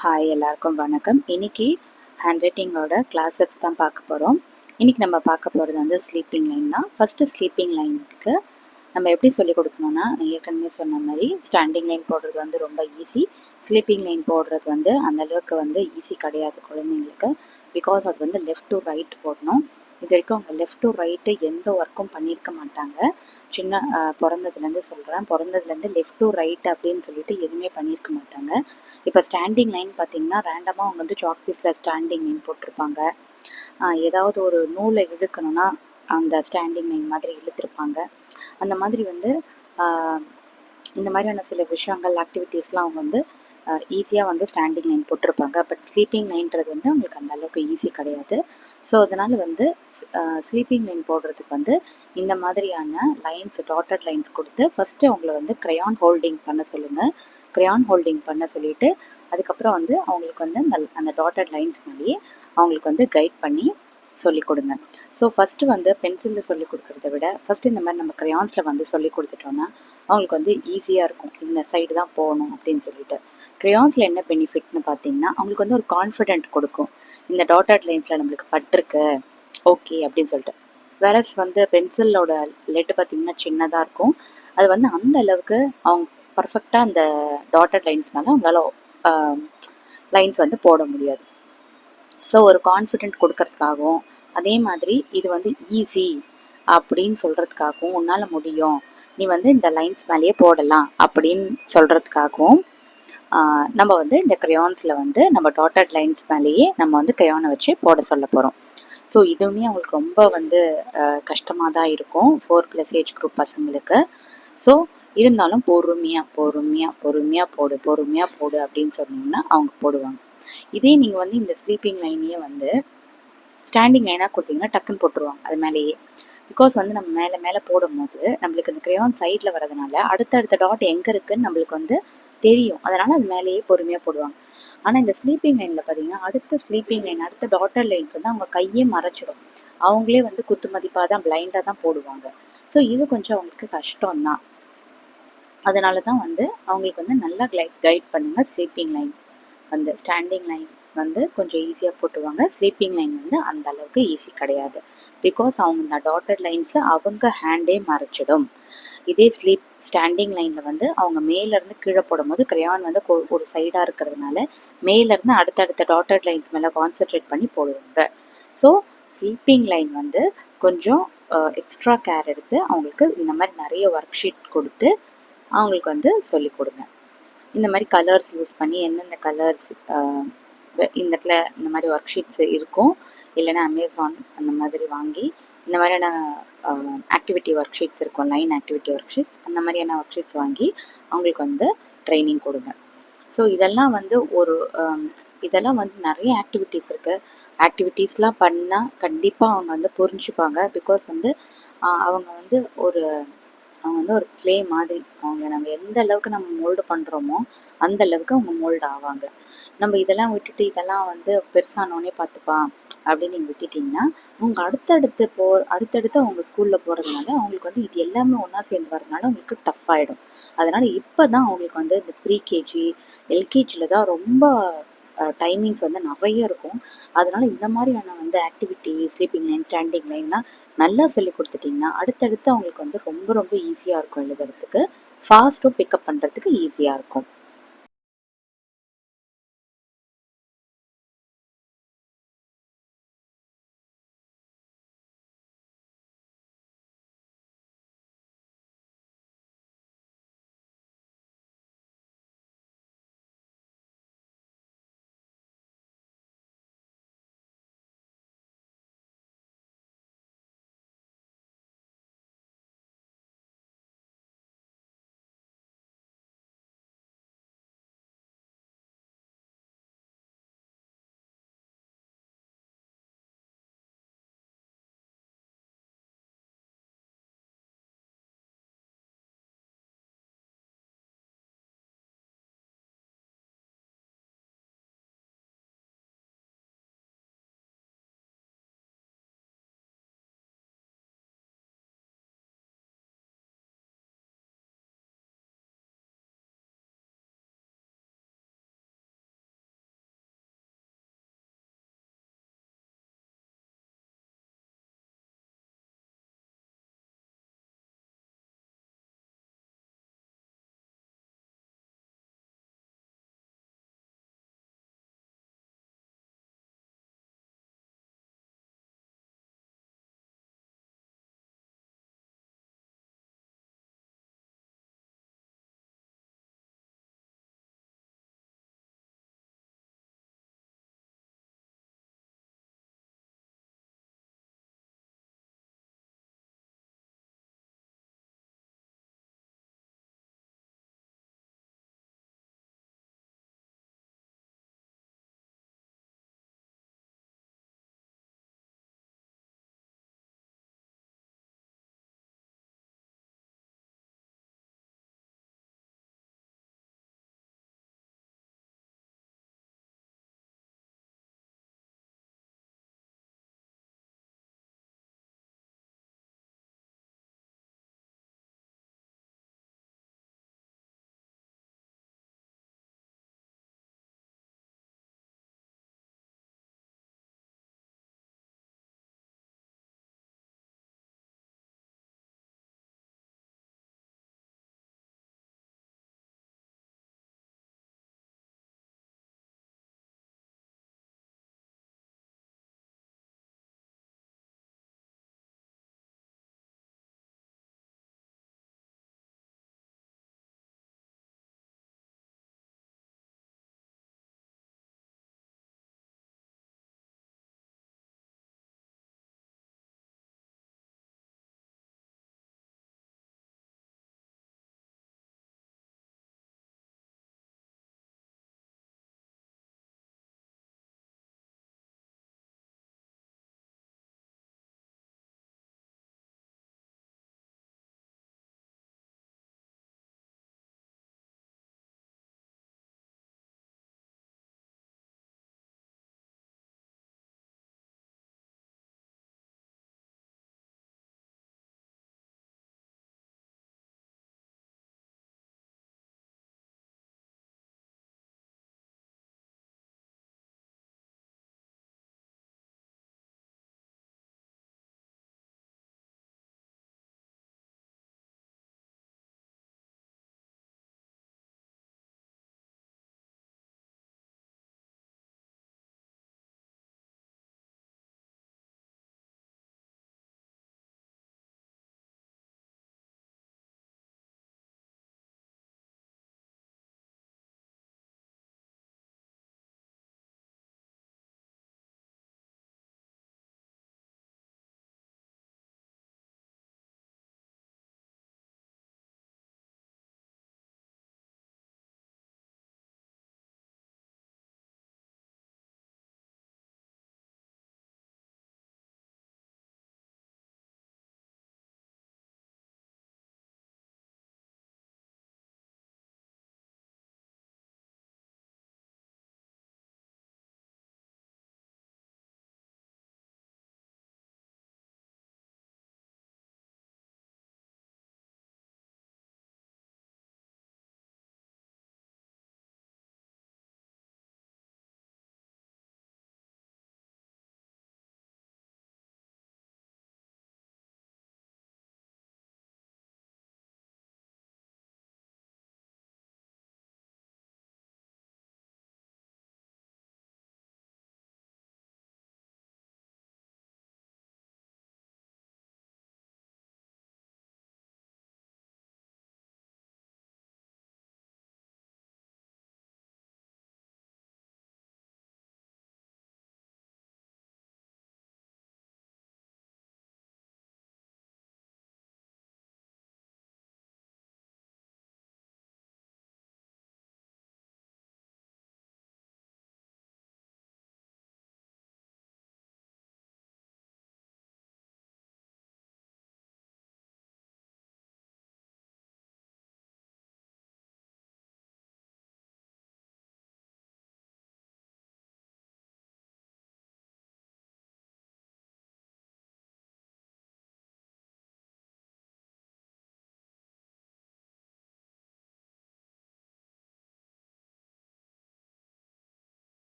Hi, எல்லாருக்கும் வணக்கம். இன்னைக்கு ஹேண்ட் ரைட்டிங்கோட கிளாஸஸ் தான் பார்க்க போகிறோம். இன்றைக்கி நம்ம பார்க்க போகிறது வந்து ஸ்லீப்பிங் லைன் தான். ஃபஸ்ட்டு ஸ்லீப்பிங் லைனுக்கு நம்ம எப்படி சொல்லிக் கொடுக்கணுன்னா, நான் ஏற்கனவே சொன்ன மாதிரி ஸ்டாண்டிங் லைன் போடுறது வந்து ரொம்ப ஈஸி. ஸ்லீப்பிங் லைன் போடுறது வந்து அந்தளவுக்கு வந்து ஈஸி கிடையாது குழந்தைங்களுக்கு. பிகாஸ் அது வந்து லெஃப்ட் டு ரைட் போடணும். இது வரைக்கும் அவங்க லெஃப்ட் டு ரைட்டு எந்த ஒர்க்கும் பண்ணியிருக்க மாட்டாங்க. சின்ன பிறந்ததுலேருந்து சொல்கிறேன், பிறந்ததுலேருந்து லெஃப்ட் டு ரைட் அப்படின்னு சொல்லிட்டு எதுவுமே பண்ணியிருக்க மாட்டாங்க. இப்போ ஸ்டாண்டிங் லைன் பார்த்திங்கன்னா ரேண்டமாக அவங்க வந்து சாக் பீஸில் ஸ்டாண்டிங் லைன் போட்டிருப்பாங்க. ஏதாவது ஒரு நூலை இழுக்கணும்னா அந்த ஸ்டாண்டிங் லைன் மாதிரி இழுத்துருப்பாங்க. அந்த மாதிரி வந்து இந்த மாதிரியான சில விஷயங்கள் ஆக்டிவிட்டீஸ்லாம் அவங்க வந்து ஈஸியாக வந்து ஸ்டாண்டிங் லைன் போட்டிருப்பாங்க. பட் ஸ்லீப்பிங் லைன்றது வந்து அவங்களுக்கு அந்த அளவுக்கு ஈஸி கிடையாது. ஸோ அதனால் வந்து ஸ்லீப்பிங் லைன் போடுறதுக்கு வந்து இந்த மாதிரியான லைன்ஸ், டாட்டட் லைன்ஸ் கொடுத்து ஃபஸ்ட்டு அவங்கள வந்து க்ரையான் ஹோல்டிங் பண்ண சொல்லுங்கள். க்ரையான் ஹோல்டிங் பண்ண சொல்லிவிட்டு அதுக்கப்புறம் வந்து அவங்களுக்கு வந்து அந்த டாட்டட் லைன்ஸ் மேலேயே அவங்களுக்கு வந்து கைட் பண்ணி சொல்லிக் கொடுங்க. ஸோ ஃபஸ்ட்டு வந்து பென்சிலில் சொல்லிக் கொடுக்குறத விட ஃபஸ்ட்டு இந்த மாதிரி நம்ம க்ரையான்ஸில் வந்து சொல்லிக் கொடுத்துட்டோன்னா அவங்களுக்கு வந்து ஈஸியாக இருக்கும். இந்த சைடு தான் போகணும் அப்படின்னு சொல்லிட்டு. க்ரையான்ஸில் என்ன பெனிஃபிட்னு பார்த்தீங்கன்னா அவங்களுக்கு வந்து ஒரு கான்ஃபிடென்ட் கொடுக்கும். இந்த டாட்டட் லைன்ஸில் நம்மளுக்கு பட்டிருக்கு, ஓகே அப்படின்னு சொல்லிட்டு. வேறஸ் வந்து பென்சிலோட லெட்டு பார்த்திங்கன்னா சின்னதாக இருக்கும். அது வந்து அந்த அளவுக்கு அவங்க பர்ஃபெக்டாக அந்த டாட்டட் லைன்ஸ் மேலே அவங்களால லைன்ஸ் வந்து போட முடியாது. ஸோ ஒரு கான்ஃபிடென்ட் கொடுக்கறதுக்காகவும், அதே மாதிரி இது வந்து ஈஸி அப்படின்னு சொல்கிறதுக்காகவும், உன்னால் முடியும், நீ வந்து இந்த லைன்ஸ் மேலேயே போடலாம் அப்படின்னு சொல்கிறதுக்காகவும் நம்ம வந்து இந்த க்ரையான்ஸில் வந்து நம்ம டாட்டட் லைன்ஸ் மேலேயே நம்ம வந்து க்ரையானை வச்சு போட சொல்ல போகிறோம். ஸோ இதுவுமே அவங்களுக்கு ரொம்ப வந்து கஷ்டமாக தான் இருக்கும் 4+ ஏஜ் குரூப் பசங்களுக்கு. ஸோ இருந்தாலும் பொறுமையாக போடு அப்படின்னு சொன்னீங்கன்னா அவங்க போடுவாங்க. இதே நீங்கள் வந்து இந்த ஸ்லீப்பிங் லைனையே வந்து ஸ்டாண்டிங் லைனாக கொடுத்தீங்கன்னா டக்குன்னு போட்டுருவாங்க அது மேலேயே. பிகாஸ் வந்து நம்ம மேலே போடும்போது நம்மளுக்கு அந்த க்ரையான் சைடில் வரதுனால அடுத்தடுத்த டாட் எங்கே இருக்குதுன்னு நம்மளுக்கு வந்து தெரியும். அதனால் அது மேலேயே பொறுமையாக போடுவாங்க. ஆனால் இந்த ஸ்லீப்பிங் லைனில் பார்த்தீங்கன்னா அடுத்த ஸ்லீப்பிங் லைன், அடுத்த டாட்டர் லைனுக்கு வந்து அவங்க கையே மறைச்சிடும். அவங்களே வந்து குத்து மதிப்பாக தான் பிளைண்டாக தான் போடுவாங்க. ஸோ இது கொஞ்சம் அவங்களுக்கு கஷ்டம்தான். அதனால தான் வந்து அவங்களுக்கு வந்து நல்லா கைட் பண்ணுங்கள். ஸ்லீப்பிங் லைன் வந்து ஸ்டாண்டிங் லைன் வந்து கொஞ்சம் ஈஸியாக போட்டுருவாங்க. ஸ்லீப்பிங் லைன் வந்து அந்த அளவுக்கு ஈஸி கிடையாது. பிகாஸ் அவங்க இந்த டாட்டட் லைன்ஸை அவங்க ஹேண்டே மறைச்சிடும். இதே ஸ்டாண்டிங் லைனில் வந்து அவங்க மேலேருந்து கீழே போடும்போது க்ரையான் வந்து ஒரு சைடாக இருக்கிறதுனால மேலேருந்து அடுத்தடுத்த டாட்டட் லைன்ஸ் மேலே கான்சென்ட்ரேட் பண்ணி போடுவாங்க. ஸோ ஸ்லீப்பிங் லைன் வந்து கொஞ்சம் எக்ஸ்ட்ரா கேர் எடுத்து அவங்களுக்கு இந்த மாதிரி நிறைய ஒர்க் ஷீட் கொடுத்து அவங்களுக்கு வந்து சொல்லிக் கொடுங்க. இந்த மாதிரி கலர்ஸ் யூஸ் பண்ணி எந்தெந்த கலர்ஸ் இந்த இடத்துல இந்த மாதிரி ஒர்க் ஷீட்ஸ் இருக்கும், இல்லைன்னா அமேசான் அந்த மாதிரி வாங்கி இந்த மாதிரியான ஆக்டிவிட்டி ஒர்க் ஷீட்ஸ் இருக்கும், லைன் ஆக்டிவிட்டி ஒர்க் ஷீட்ஸ், அந்த மாதிரியான ஒர்க் ஷீட்ஸ் வாங்கி அவங்களுக்கு வந்து ட்ரைனிங் கொடுங்க. ஸோ இதெல்லாம் வந்து இதெல்லாம் வந்து நிறைய ஆக்டிவிட்டீஸ் இருக்குது. ஆக்டிவிட்டீஸ்லாம் பண்ணால் கண்டிப்பாக அவங்க வந்து புரிஞ்சுப்பாங்க. பிகாஸ் வந்து அவங்க வந்து ஒரு க்ளே மாதிரி. அவங்க நம்ம எந்த அளவுக்கு நம்ம மோல்டு பண்ணுறோமோ அந்த அளவுக்கு அவங்க மோல்டு ஆவாங்க. நம்ம இதெல்லாம் விட்டுட்டு இதெல்லாம் வந்து பெருசானோடனே பார்த்துப்பா அப்படின்னு நீங்கள் விட்டுட்டிங்கன்னா அவங்க அடுத்தடுத்து அவங்க ஸ்கூலில் போகிறதுனால அவங்களுக்கு வந்து இது எல்லாமே ஒன்றா சேர்ந்து வரதுனால அவங்களுக்கு டஃப் ஆகிடும். அதனால் இப்போ தான் அவங்களுக்கு வந்து இந்த ப்ரீகேஜி, எல்கேஜியில் தான் ரொம்ப டைமிங்ஸ் வந்து நிறைய இருக்கும். அதனால் இந்த மாதிரியான வந்து ஆக்டிவிட்டி, ஸ்லீப்பிங் லைன், ஸ்டாண்டிங் லைன்லாம் நல்லா சொல்லி கொடுத்துட்டிங்கன்னா அடுத்தடுத்து அவங்களுக்கு வந்து ரொம்ப ரொம்ப ஈஸியாக இருக்கும் எழுதுறதுக்கு. ஃபாஸ்ட்டும் பிக்கப் பண்ணுறதுக்கு ஈஸியாக இருக்கும்.